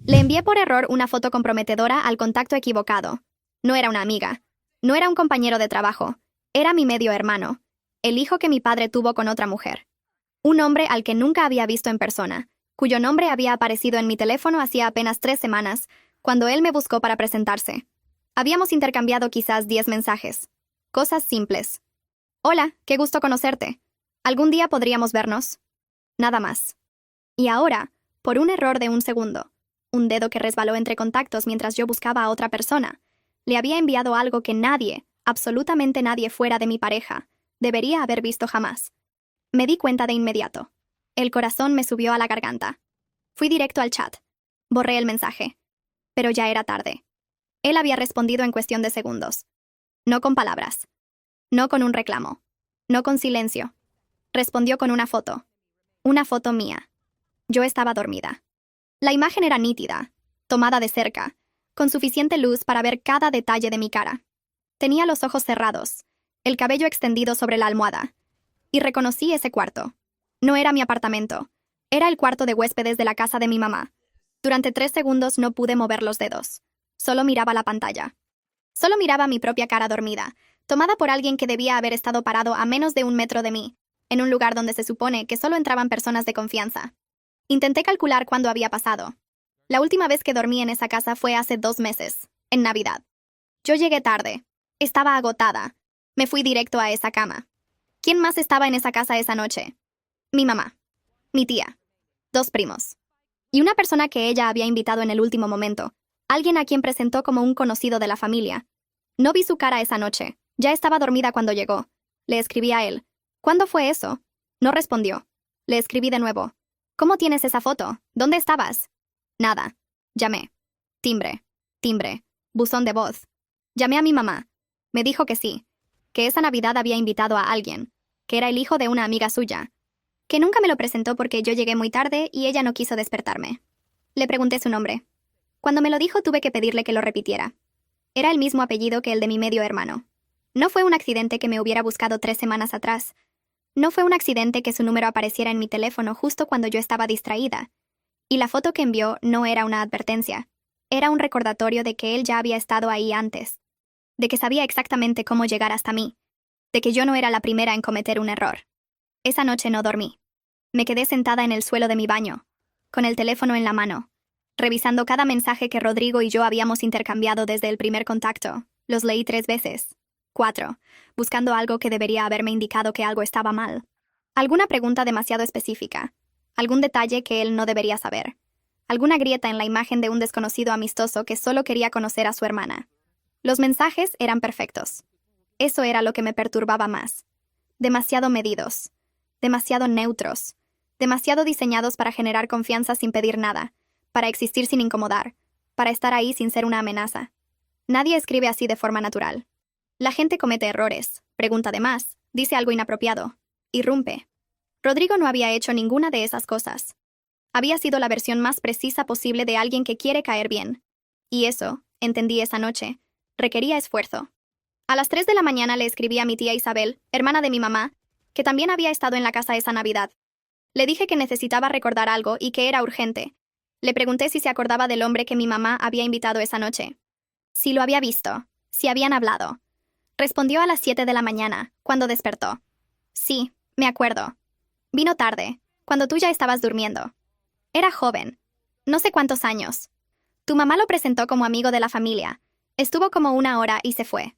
Le envié por error una foto comprometedora al contacto equivocado. No era una amiga. No era un compañero de trabajo. Era mi medio hermano. El hijo que mi padre tuvo con otra mujer. Un hombre al que nunca había visto en persona, cuyo nombre había aparecido en mi teléfono hacía apenas 3 semanas, cuando él me buscó para presentarse. Habíamos intercambiado quizás 10 mensajes. Cosas simples. Hola, qué gusto conocerte. ¿Algún día podríamos vernos? Nada más. Y ahora, por un error de un segundo, un dedo que resbaló entre contactos mientras yo buscaba a otra persona, le había enviado algo que nadie, absolutamente nadie fuera de mi pareja, debería haber visto jamás. Me di cuenta de inmediato. El corazón me subió a la garganta. Fui directo al chat. Borré el mensaje. Pero ya era tarde. Él había respondido en cuestión de segundos. No con palabras. No con un reclamo. No con silencio. Respondió con una foto. Una foto mía. Yo estaba dormida. La imagen era nítida, tomada de cerca, con suficiente luz para ver cada detalle de mi cara. Tenía los ojos cerrados, el cabello extendido sobre la almohada. Y reconocí ese cuarto. No era mi apartamento. Era el cuarto de huéspedes de la casa de mi mamá. Durante 3 segundos no pude mover los dedos. Solo miraba la pantalla. Solo miraba mi propia cara dormida, tomada por alguien que debía haber estado parado a menos de 1 metro de mí, en un lugar donde se supone que solo entraban personas de confianza. Intenté calcular cuándo había pasado. La última vez que dormí en esa casa fue hace 2 meses, en Navidad. Yo llegué tarde. Estaba agotada. Me fui directo a esa cama. ¿Quién más estaba en esa casa esa noche? Mi mamá. Mi tía. 2 primos. Y una persona que ella había invitado en el último momento. Alguien a quien presentó como un conocido de la familia. No vi su cara esa noche. Ya estaba dormida cuando llegó. Le escribí a él. ¿Cuándo fue eso? No respondió. Le escribí de nuevo. ¿Cómo tienes esa foto? ¿Dónde estabas? Nada. Llamé. Timbre. Timbre. Buzón de voz. Llamé a mi mamá. Me dijo que sí. Que esa Navidad había invitado a alguien. Que era el hijo de una amiga suya. Que nunca me lo presentó porque yo llegué muy tarde y ella no quiso despertarme. Le pregunté su nombre. Cuando me lo dijo tuve que pedirle que lo repitiera. Era el mismo apellido que el de mi medio hermano. No fue un accidente que me hubiera buscado 3 semanas atrás. No fue un accidente que su número apareciera en mi teléfono justo cuando yo estaba distraída. Y la foto que envió no era una advertencia. Era un recordatorio de que él ya había estado ahí antes. De que sabía exactamente cómo llegar hasta mí. De que yo no era la primera en cometer un error. Esa noche no dormí. Me quedé sentada en el suelo de mi baño, con el teléfono en la mano, revisando cada mensaje que Rodrigo y yo habíamos intercambiado desde el primer contacto. Los leí 3 veces. 4. Buscando algo que debería haberme indicado que algo estaba mal. Alguna pregunta demasiado específica. Algún detalle que él no debería saber. Alguna grieta en la imagen de un desconocido amistoso que solo quería conocer a su hermana. Los mensajes eran perfectos. Eso era lo que me perturbaba más. Demasiado medidos. Demasiado neutros. Demasiado diseñados para generar confianza sin pedir nada. Para existir sin incomodar. Para estar ahí sin ser una amenaza. Nadie escribe así de forma natural. La gente comete errores, pregunta de más, dice algo inapropiado, irrumpe. Rodrigo no había hecho ninguna de esas cosas. Había sido la versión más precisa posible de alguien que quiere caer bien. Y eso, entendí esa noche, requería esfuerzo. A las 3 de la mañana le escribí a mi tía Isabel, hermana de mi mamá, que también había estado en la casa esa Navidad. Le dije que necesitaba recordar algo y que era urgente. Le pregunté si se acordaba del hombre que mi mamá había invitado esa noche. Si lo había visto, si habían hablado. Respondió a las 7 de la mañana, cuando despertó. Sí, me acuerdo. Vino tarde, cuando tú ya estabas durmiendo. Era joven. No sé cuántos años. Tu mamá lo presentó como amigo de la familia. Estuvo como 1 hora y se fue.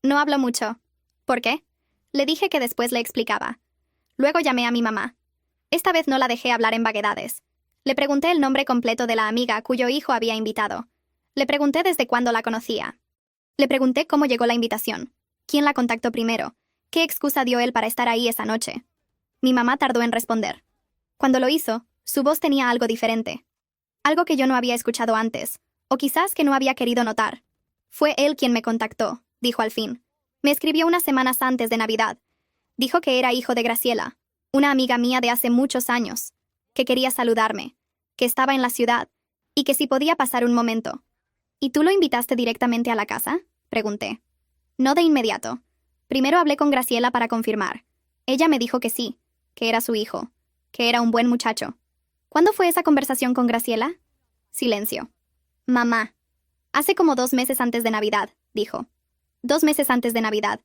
No habló mucho. ¿Por qué? Le dije que después le explicaba. Luego llamé a mi mamá. Esta vez no la dejé hablar en vaguedades. Le pregunté el nombre completo de la amiga cuyo hijo había invitado. Le pregunté desde cuándo la conocía. Le pregunté cómo llegó la invitación. ¿Quién la contactó primero? ¿Qué excusa dio él para estar ahí esa noche? Mi mamá tardó en responder. Cuando lo hizo, su voz tenía algo diferente. Algo que yo no había escuchado antes, o quizás que no había querido notar. Fue él quien me contactó, dijo al fin. Me escribió unas semanas antes de Navidad. Dijo que era hijo de Graciela, una amiga mía de hace muchos años, que quería saludarme, que estaba en la ciudad, y que si podía pasar un momento. ¿Y tú lo invitaste directamente a la casa?, pregunté. No de inmediato. Primero hablé con Graciela para confirmar. Ella me dijo que sí, que era su hijo, que era un buen muchacho. ¿Cuándo fue esa conversación con Graciela? Silencio. Mamá. Hace como 2 meses antes de Navidad, dijo. 2 meses antes de Navidad.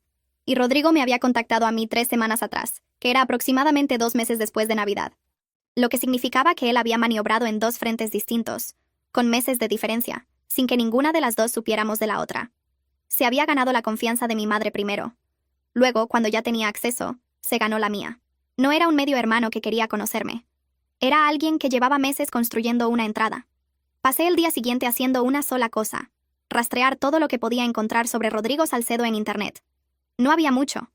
Y Rodrigo me había contactado a mí 3 semanas atrás, que era aproximadamente 2 meses después de Navidad. Lo que significaba que él había maniobrado en 2 frentes distintos, con meses de diferencia, sin que ninguna de las dos supiéramos de la otra. Se había ganado la confianza de mi madre primero. Luego, cuando ya tenía acceso, se ganó la mía. No era un medio hermano que quería conocerme. Era alguien que llevaba meses construyendo una entrada. Pasé el día siguiente haciendo una sola cosa: rastrear todo lo que podía encontrar sobre Rodrigo Salcedo en Internet. No había mucho.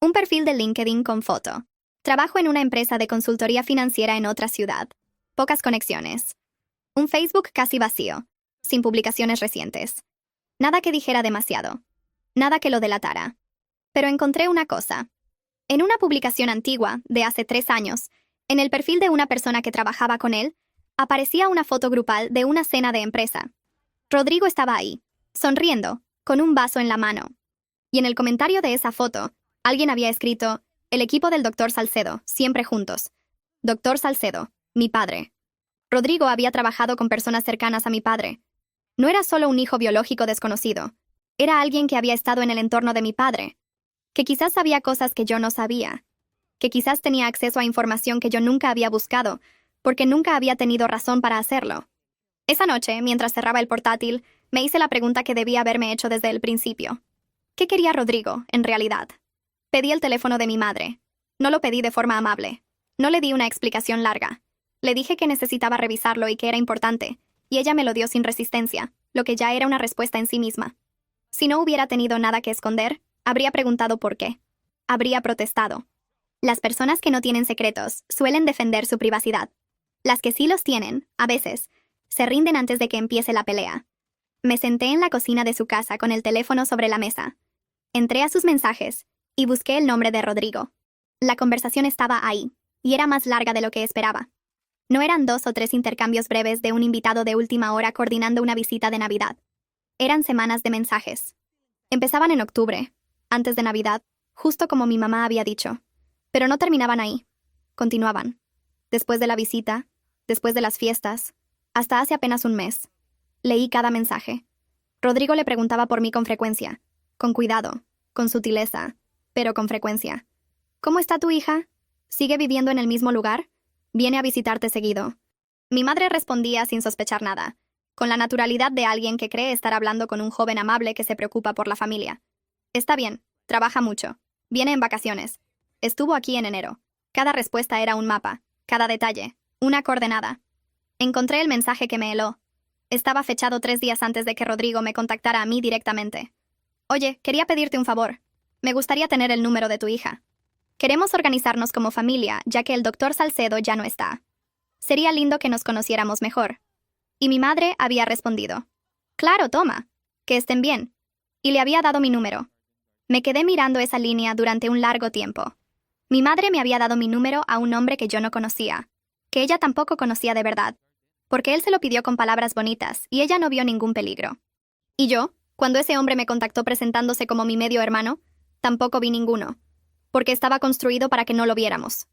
Un perfil de LinkedIn con foto. Trabajo en una empresa de consultoría financiera en otra ciudad. Pocas conexiones. Un Facebook casi vacío, sin publicaciones recientes. Nada que dijera demasiado. Nada que lo delatara. Pero encontré una cosa. En una publicación antigua, de hace 3 años, en el perfil de una persona que trabajaba con él, aparecía una foto grupal de una cena de empresa. Rodrigo estaba ahí, sonriendo, con un vaso en la mano. Y en el comentario de esa foto, alguien había escrito: el equipo del Dr. Salcedo, siempre juntos. Dr. Salcedo, mi padre. Rodrigo había trabajado con personas cercanas a mi padre. No era solo un hijo biológico desconocido. Era alguien que había estado en el entorno de mi padre, que quizás sabía cosas que yo no sabía, que quizás tenía acceso a información que yo nunca había buscado, porque nunca había tenido razón para hacerlo. Esa noche, mientras cerraba el portátil, me hice la pregunta que debía haberme hecho desde el principio. ¿Qué quería Rodrigo, en realidad? Pedí el teléfono de mi madre. No lo pedí de forma amable. No le di una explicación larga. Le dije que necesitaba revisarlo y que era importante, y ella me lo dio sin resistencia, lo que ya era una respuesta en sí misma. Si no hubiera tenido nada que esconder, habría preguntado por qué. Habría protestado. Las personas que no tienen secretos suelen defender su privacidad. Las que sí los tienen, a veces, se rinden antes de que empiece la pelea. Me senté en la cocina de su casa con el teléfono sobre la mesa. Entré a sus mensajes y busqué el nombre de Rodrigo. La conversación estaba ahí, y era más larga de lo que esperaba. No eran 2 o 3 intercambios breves de un invitado de última hora coordinando una visita de Navidad. Eran semanas de mensajes. Empezaban en octubre, antes de Navidad, justo como mi mamá había dicho. Pero no terminaban ahí. Continuaban. Después de la visita, después de las fiestas, hasta hace apenas un mes. Leí cada mensaje. Rodrigo le preguntaba por mí con frecuencia, con cuidado, con sutileza, pero con frecuencia. ¿Cómo está tu hija? ¿Sigue viviendo en el mismo lugar? Viene a visitarte seguido. Mi madre respondía sin sospechar nada, con la naturalidad de alguien que cree estar hablando con un joven amable que se preocupa por la familia. Está bien, trabaja mucho. Viene en vacaciones. Estuvo aquí en enero. Cada respuesta era un mapa, cada detalle, una coordenada. Encontré el mensaje que me heló. Estaba fechado 3 días antes de que Rodrigo me contactara a mí directamente. Oye, quería pedirte un favor. Me gustaría tener el número de tu hija. Queremos organizarnos como familia, ya que el doctor Salcedo ya no está. Sería lindo que nos conociéramos mejor. Y mi madre había respondido: claro, toma. Que estén bien. Y le había dado mi número. Me quedé mirando esa línea durante un largo tiempo. Mi madre me había dado mi número a un hombre que yo no conocía, que ella tampoco conocía de verdad, porque él se lo pidió con palabras bonitas y ella no vio ningún peligro. Y yo, cuando ese hombre me contactó presentándose como mi medio hermano, tampoco vi ninguno, porque estaba construido para que no lo viéramos.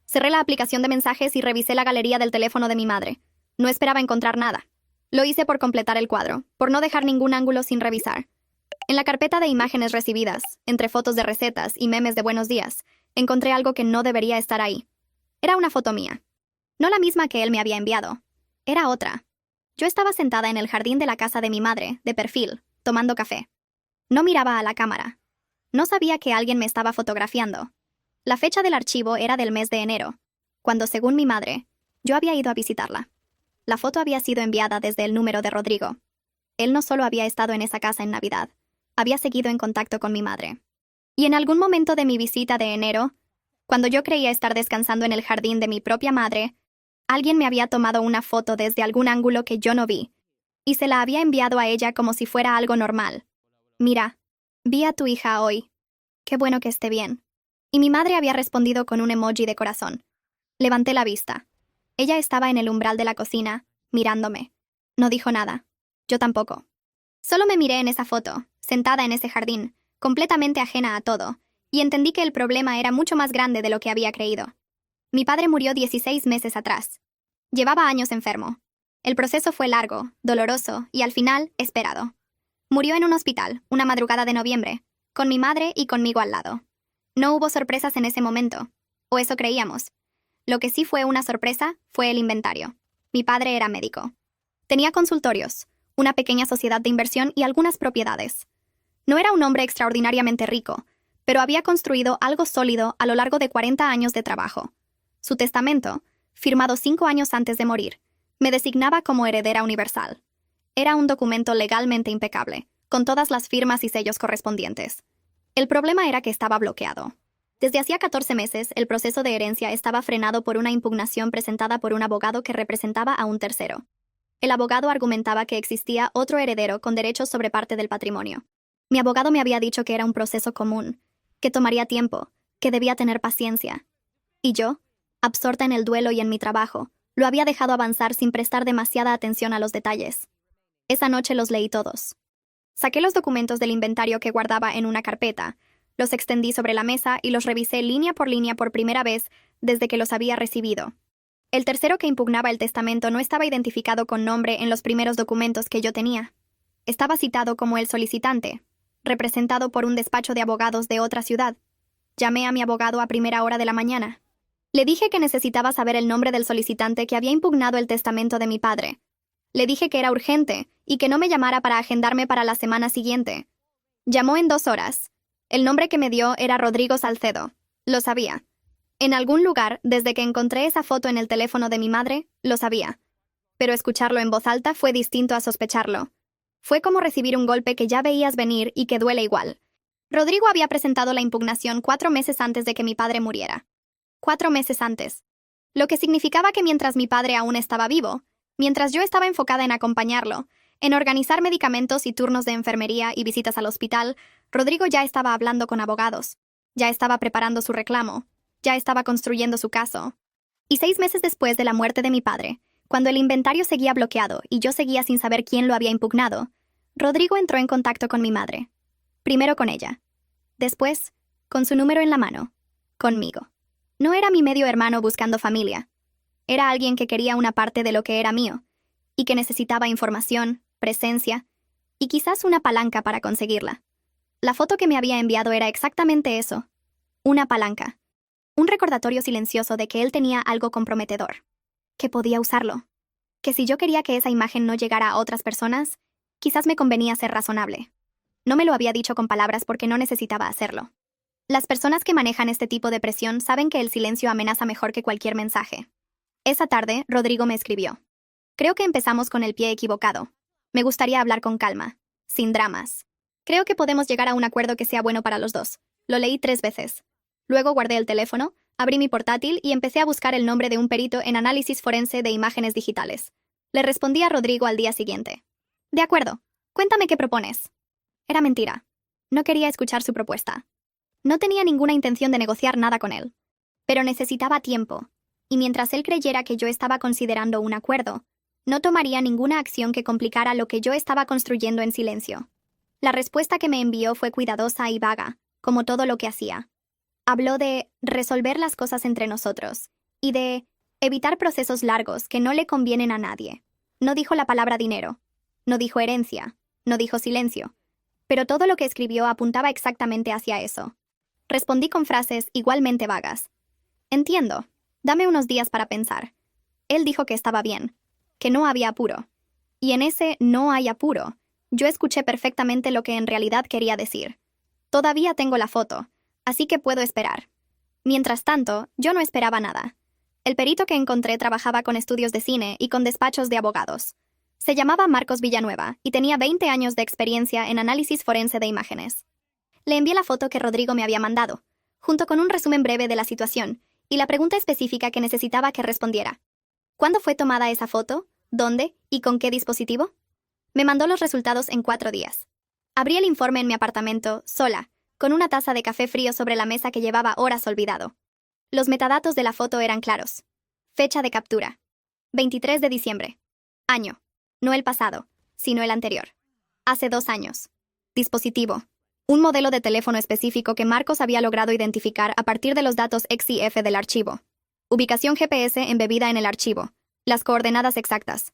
Cerré la aplicación de mensajes y revisé la galería del teléfono de mi madre. No esperaba encontrar nada. Lo hice por completar el cuadro, por no dejar ningún ángulo sin revisar. En la carpeta de imágenes recibidas, entre fotos de recetas y memes de buenos días, encontré algo que no debería estar ahí. Era una foto mía. No la misma que él me había enviado. Era otra. Yo estaba sentada en el jardín de la casa de mi madre, de perfil, tomando café. No miraba a la cámara. No sabía que alguien me estaba fotografiando. La fecha del archivo era del mes de enero, cuando, según mi madre, yo había ido a visitarla. La foto había sido enviada desde el número de Rodrigo. Él no solo había estado en esa casa en Navidad, había seguido en contacto con mi madre. Y en algún momento de mi visita de enero, cuando yo creía estar descansando en el jardín de mi propia madre, alguien me había tomado una foto desde algún ángulo que yo no vi, y se la había enviado a ella como si fuera algo normal. Mira, vi a tu hija hoy. Qué bueno que esté bien. Y mi madre había respondido con un emoji de corazón. Levanté la vista. Ella estaba en el umbral de la cocina, mirándome. No dijo nada. Yo tampoco. Solo me miré en esa foto, sentada en ese jardín, completamente ajena a todo, y entendí que el problema era mucho más grande de lo que había creído. Mi padre murió 16 meses atrás. Llevaba años enfermo. El proceso fue largo, doloroso y al final, esperado. Murió en un hospital, una madrugada de noviembre, con mi madre y conmigo al lado. No hubo sorpresas en ese momento, o eso creíamos. Lo que sí fue una sorpresa fue el inventario. Mi padre era médico. Tenía consultorios, una pequeña sociedad de inversión y algunas propiedades. No era un hombre extraordinariamente rico, pero había construido algo sólido a lo largo de 40 años de trabajo. Su testamento, firmado 5 años antes de morir, me designaba como heredera universal. Era un documento legalmente impecable, con todas las firmas y sellos correspondientes. El problema era que estaba bloqueado. Desde hacía 14 meses, el proceso de herencia estaba frenado por una impugnación presentada por un abogado que representaba a un tercero. El abogado argumentaba que existía otro heredero con derechos sobre parte del patrimonio. Mi abogado me había dicho que era un proceso común, que tomaría tiempo, que debía tener paciencia. Y yo, absorta en el duelo y en mi trabajo, lo había dejado avanzar sin prestar demasiada atención a los detalles. Esa noche los leí todos. Saqué los documentos del inventario que guardaba en una carpeta, los extendí sobre la mesa y los revisé línea por primera vez desde que los había recibido. El tercero que impugnaba el testamento no estaba identificado con nombre en los primeros documentos que yo tenía. Estaba citado como el solicitante, representado por un despacho de abogados de otra ciudad. Llamé a mi abogado a primera hora de la mañana. Le dije que necesitaba saber el nombre del solicitante que había impugnado el testamento de mi padre. Le dije que era urgente y que no me llamara para agendarme para la semana siguiente. Llamó en 2 horas. El nombre que me dio era Rodrigo Salcedo. Lo sabía. En algún lugar, desde que encontré esa foto en el teléfono de mi madre, lo sabía. Pero escucharlo en voz alta fue distinto a sospecharlo. Fue como recibir un golpe que ya veías venir y que duele igual. Rodrigo había presentado la impugnación 4 meses antes de que mi padre muriera. 4 meses antes. Lo que significaba que mientras mi padre aún estaba vivo, mientras yo estaba enfocada en acompañarlo, en organizar medicamentos y turnos de enfermería y visitas al hospital, Rodrigo ya estaba hablando con abogados. Ya estaba preparando su reclamo. Ya estaba construyendo su caso. Y 6 meses después de la muerte de mi padre, cuando el inventario seguía bloqueado y yo seguía sin saber quién lo había impugnado, Rodrigo entró en contacto con mi madre. Primero con ella. Después, con su número en la mano, conmigo. No era mi medio hermano buscando familia. Era alguien que quería una parte de lo que era mío, y que necesitaba información, presencia, y quizás una palanca para conseguirla. La foto que me había enviado era exactamente eso. Una palanca. Un recordatorio silencioso de que él tenía algo comprometedor. Que podía usarlo. Que si yo quería que esa imagen no llegara a otras personas, quizás me convenía ser razonable. No me lo había dicho con palabras porque no necesitaba hacerlo. Las personas que manejan este tipo de presión saben que el silencio amenaza mejor que cualquier mensaje. Esa tarde, Rodrigo me escribió. Creo que empezamos con el pie equivocado. Me gustaría hablar con calma, sin dramas. Creo que podemos llegar a un acuerdo que sea bueno para los dos. Lo leí 3 veces. Luego guardé el teléfono, abrí mi portátil y empecé a buscar el nombre de un perito en análisis forense de imágenes digitales. Le respondí a Rodrigo al día siguiente. De acuerdo. Cuéntame qué propones. Era mentira. No quería escuchar su propuesta. No tenía ninguna intención de negociar nada con él. Pero necesitaba tiempo, y mientras él creyera que yo estaba considerando un acuerdo, no tomaría ninguna acción que complicara lo que yo estaba construyendo en silencio. La respuesta que me envió fue cuidadosa y vaga, como todo lo que hacía. Habló de resolver las cosas entre nosotros, y de evitar procesos largos que no le convienen a nadie. No dijo la palabra dinero, no dijo herencia, no dijo silencio, pero todo lo que escribió apuntaba exactamente hacia eso. Respondí con frases igualmente vagas. Entiendo. Dame unos días para pensar. Él dijo que estaba bien, que no había apuro. Y en ese no hay apuro, yo escuché perfectamente lo que en realidad quería decir. Todavía tengo la foto, así que puedo esperar. Mientras tanto, yo no esperaba nada. El perito que encontré trabajaba con estudios de cine y con despachos de abogados. Se llamaba Marcos Villanueva y tenía 20 años de experiencia en análisis forense de imágenes. Le envié la foto que Rodrigo me había mandado, junto con un resumen breve de la situación y la pregunta específica que necesitaba que respondiera. ¿Cuándo fue tomada esa foto? ¿Dónde? ¿Y con qué dispositivo? Me mandó los resultados en 4 días. Abrí el informe en mi apartamento, sola, con una taza de café frío sobre la mesa que llevaba horas olvidado. Los metadatos de la foto eran claros. Fecha de captura. 23 de diciembre. Año. No el pasado, sino el anterior. Hace 2 años. Dispositivo. Un modelo de teléfono específico que Marcos había logrado identificar a partir de los datos XIF del archivo. Ubicación GPS embebida en el archivo. Las coordenadas exactas.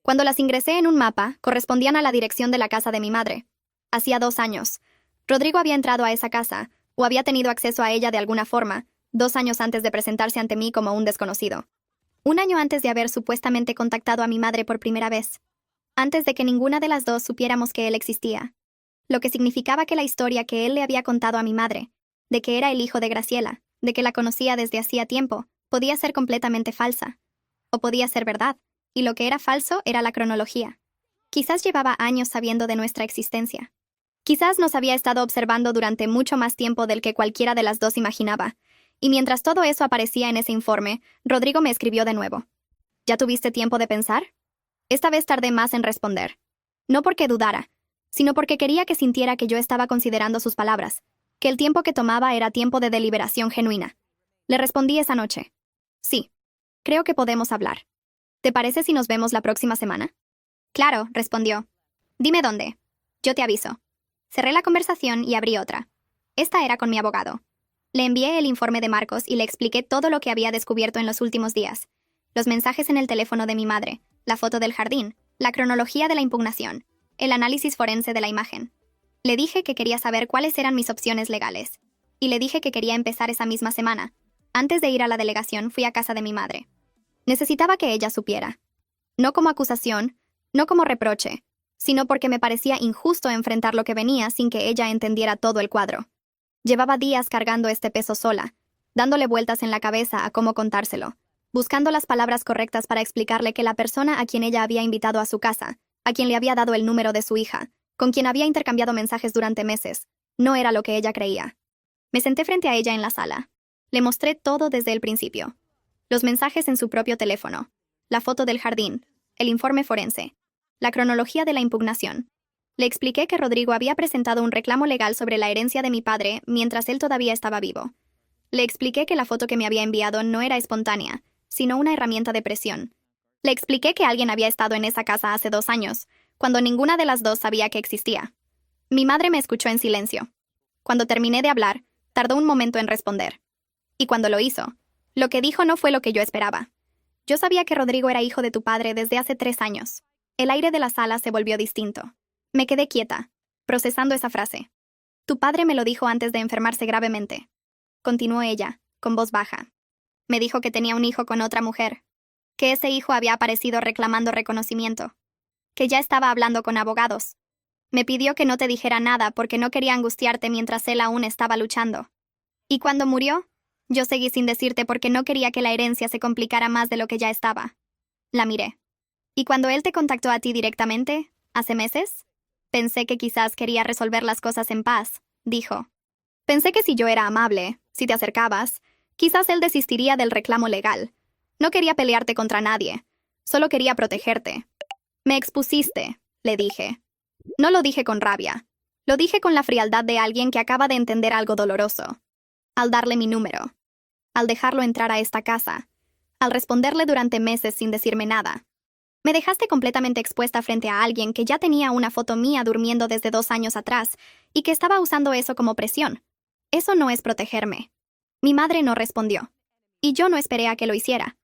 Cuando las ingresé en un mapa, correspondían a la dirección de la casa de mi madre. Hacía 2 años. Rodrigo había entrado a esa casa, o había tenido acceso a ella de alguna forma, 2 años antes de presentarse ante mí como un desconocido. 1 año antes de haber supuestamente contactado a mi madre por primera vez. Antes de que ninguna de las dos supiéramos que él existía. Lo que significaba que la historia que él le había contado a mi madre, de que era el hijo de Graciela, de que la conocía desde hacía tiempo, podía ser completamente falsa. O podía ser verdad, y lo que era falso era la cronología. Quizás llevaba años sabiendo de nuestra existencia. Quizás nos había estado observando durante mucho más tiempo del que cualquiera de las dos imaginaba. Y mientras todo eso aparecía en ese informe, Rodrigo me escribió de nuevo. ¿Ya tuviste tiempo de pensar? Esta vez tardé más en responder. No porque dudara, sino porque quería que sintiera que yo estaba considerando sus palabras, que el tiempo que tomaba era tiempo de deliberación genuina. Le respondí esa noche. Sí. Creo que podemos hablar. ¿Te parece si nos vemos la próxima semana? Claro, respondió. Dime dónde. Yo te aviso. Cerré la conversación y abrí otra. Esta era con mi abogado. Le envié el informe de Marcos y le expliqué todo lo que había descubierto en los últimos días. Los mensajes en el teléfono de mi madre, la foto del jardín, la cronología de la impugnación, el análisis forense de la imagen. Le dije que quería saber cuáles eran mis opciones legales. Y le dije que quería empezar esa misma semana. Antes de ir a la delegación, fui a casa de mi madre. Necesitaba que ella supiera. No como acusación, no como reproche, sino porque me parecía injusto enfrentar lo que venía sin que ella entendiera todo el cuadro. Llevaba días cargando este peso sola, dándole vueltas en la cabeza a cómo contárselo, buscando las palabras correctas para explicarle que la persona a quien ella había invitado a su casa, a quien le había dado el número de su hija, con quien había intercambiado mensajes durante meses, no era lo que ella creía. Me senté frente a ella en la sala. Le mostré todo desde el principio. Los mensajes en su propio teléfono, la foto del jardín, el informe forense, la cronología de la impugnación. Le expliqué que Rodrigo había presentado un reclamo legal sobre la herencia de mi padre mientras él todavía estaba vivo. Le expliqué que la foto que me había enviado no era espontánea, sino una herramienta de presión. Le expliqué que alguien había estado en esa casa hace 2 años, cuando ninguna de las dos sabía que existía. Mi madre me escuchó en silencio. Cuando terminé de hablar, tardó un momento en responder. Y cuando lo hizo, lo que dijo no fue lo que yo esperaba. Yo sabía que Rodrigo era hijo de tu padre desde hace 3 años. El aire de la sala se volvió distinto. Me quedé quieta, procesando esa frase. Tu padre me lo dijo antes de enfermarse gravemente. Continuó ella, con voz baja. Me dijo que tenía un hijo con otra mujer, que ese hijo había aparecido reclamando reconocimiento, que ya estaba hablando con abogados. Me pidió que no te dijera nada porque no quería angustiarte mientras él aún estaba luchando. Y cuando murió, yo seguí sin decirte porque no quería que la herencia se complicara más de lo que ya estaba. La miré. ¿Y cuando él te contactó a ti directamente, hace meses? Pensé que quizás quería resolver las cosas en paz, dijo. Pensé que si yo era amable, si te acercabas, quizás él desistiría del reclamo legal. No quería pelearte contra nadie, solo quería protegerte. Me expusiste, le dije. No lo dije con rabia. Lo dije con la frialdad de alguien que acaba de entender algo doloroso. Al darle mi número. Al dejarlo entrar a esta casa. Al responderle durante meses sin decirme nada. Me dejaste completamente expuesta frente a alguien que ya tenía una foto mía durmiendo desde 2 años atrás y que estaba usando eso como presión. Eso no es protegerme. Mi madre no respondió. Y yo no esperé a que lo hiciera.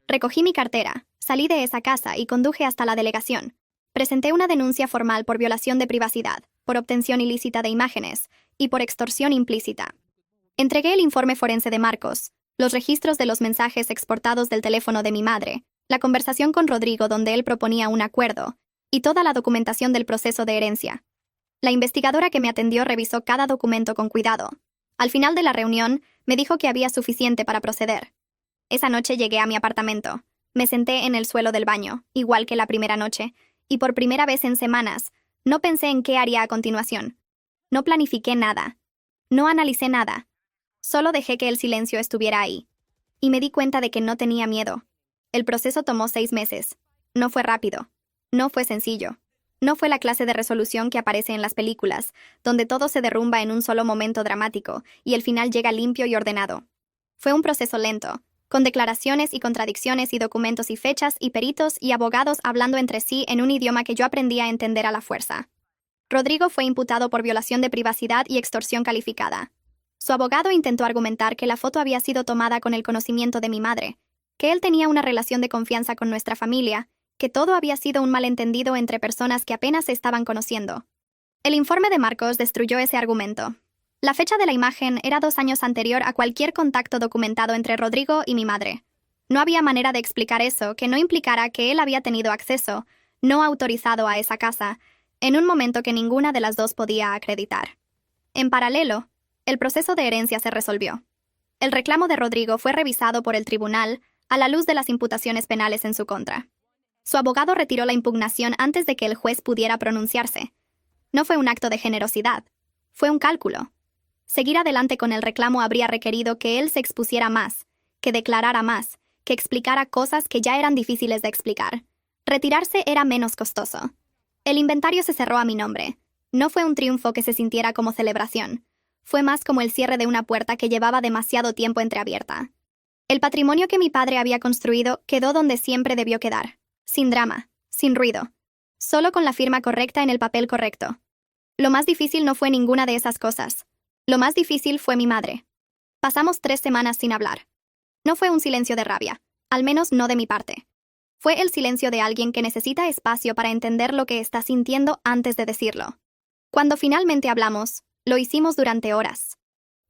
Recogí mi cartera, salí de esa casa y conduje hasta la delegación. Presenté una denuncia formal por violación de privacidad, por obtención ilícita de imágenes y por extorsión implícita. Entregué el informe forense de Marcos, los registros de los mensajes exportados del teléfono de mi madre, la conversación con Rodrigo donde él proponía un acuerdo, y toda la documentación del proceso de herencia. La investigadora que me atendió revisó cada documento con cuidado. Al final de la reunión, me dijo que había suficiente para proceder. Esa noche llegué a mi apartamento. Me senté en el suelo del baño, igual que la primera noche, y por primera vez en semanas, no pensé en qué haría a continuación. No planifiqué nada. No analicé nada. Solo dejé que el silencio estuviera ahí. Y me di cuenta de que no tenía miedo. El proceso tomó 6 meses. No fue rápido. No fue sencillo. No fue la clase de resolución que aparece en las películas, donde todo se derrumba en un solo momento dramático y el final llega limpio y ordenado. Fue un proceso lento, con declaraciones y contradicciones y documentos y fechas y peritos y abogados hablando entre sí en un idioma que yo aprendí a entender a la fuerza. Rodrigo fue imputado por violación de privacidad y extorsión calificada. Su abogado intentó argumentar que la foto había sido tomada con el conocimiento de mi madre, que él tenía una relación de confianza con nuestra familia que todo había sido un malentendido entre personas que apenas se estaban conociendo. El informe de Marcos destruyó ese argumento. La fecha de la imagen era 2 años anterior a cualquier contacto documentado entre Rodrigo y mi madre. No había manera de explicar eso que no implicara que él había tenido acceso, no autorizado a esa casa, en un momento que ninguna de las dos podía acreditar. En paralelo, el proceso de herencia se resolvió. El reclamo de Rodrigo fue revisado por el tribunal a la luz de las imputaciones penales en su contra. Su abogado retiró la impugnación antes de que el juez pudiera pronunciarse. No fue un acto de generosidad, fue un cálculo. Seguir adelante con el reclamo habría requerido que él se expusiera más, que declarara más, que explicara cosas que ya eran difíciles de explicar. Retirarse era menos costoso. El inventario se cerró a mi nombre. No fue un triunfo que se sintiera como celebración. Fue más como el cierre de una puerta que llevaba demasiado tiempo entreabierta. El patrimonio que mi padre había construido quedó donde siempre debió quedar. Sin drama, sin ruido. Solo con la firma correcta en el papel correcto. Lo más difícil no fue ninguna de esas cosas. Lo más difícil fue mi madre. Pasamos 3 semanas sin hablar. No fue un silencio de rabia, al menos no de mi parte. Fue el silencio de alguien que necesita espacio para entender lo que está sintiendo antes de decirlo. Cuando finalmente hablamos, lo hicimos durante horas.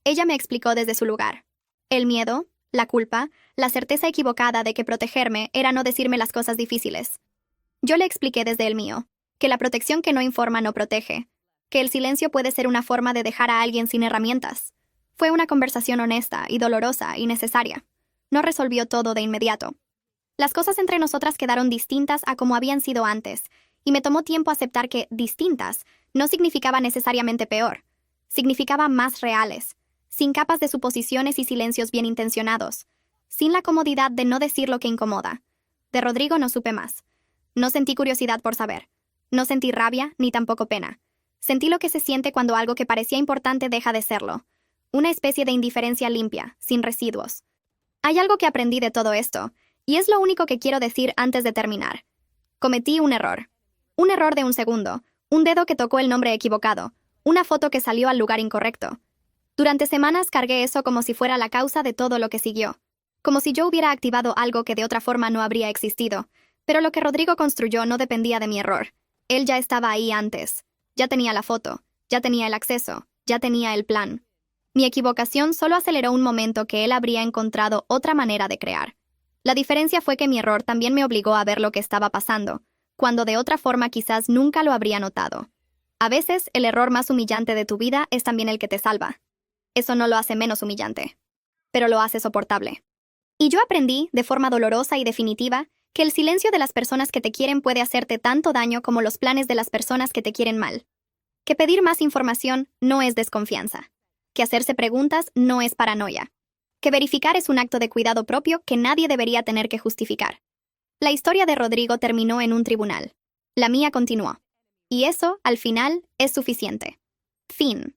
Ella me explicó desde su lugar. El miedo, la culpa, la certeza equivocada de que protegerme era no decirme las cosas difíciles. Yo le expliqué desde el mío, que la protección que no informa no protege, que el silencio puede ser una forma de dejar a alguien sin herramientas. Fue una conversación honesta y dolorosa y necesaria. No resolvió todo de inmediato. Las cosas entre nosotras quedaron distintas a como habían sido antes, y me tomó tiempo aceptar que distintas no significaba necesariamente peor. Significaba más reales, sin capas de suposiciones y silencios bien intencionados, sin la comodidad de no decir lo que incomoda. De Rodrigo no supe más. No sentí curiosidad por saber. No sentí rabia ni tampoco pena. Sentí lo que se siente cuando algo que parecía importante deja de serlo. Una especie de indiferencia limpia, sin residuos. Hay algo que aprendí de todo esto, y es lo único que quiero decir antes de terminar. Cometí un error. Un error de un segundo, un dedo que tocó el nombre equivocado, una foto que salió al lugar incorrecto. Durante semanas cargué eso como si fuera la causa de todo lo que siguió. Como si yo hubiera activado algo que de otra forma no habría existido. Pero lo que Rodrigo construyó no dependía de mi error. Él ya estaba ahí antes. Ya tenía la foto, ya tenía el acceso, ya tenía el plan. Mi equivocación solo aceleró un momento que él habría encontrado otra manera de crear. La diferencia fue que mi error también me obligó a ver lo que estaba pasando, cuando de otra forma quizás nunca lo habría notado. A veces, el error más humillante de tu vida es también el que te salva. Eso no lo hace menos humillante, pero lo hace soportable. Y yo aprendí, de forma dolorosa y definitiva, que el silencio de las personas que te quieren puede hacerte tanto daño como los planes de las personas que te quieren mal. Que pedir más información no es desconfianza. Que hacerse preguntas no es paranoia. Que verificar es un acto de cuidado propio que nadie debería tener que justificar. La historia de Rodrigo terminó en un tribunal. La mía continuó. Y eso, al final, es suficiente. Fin.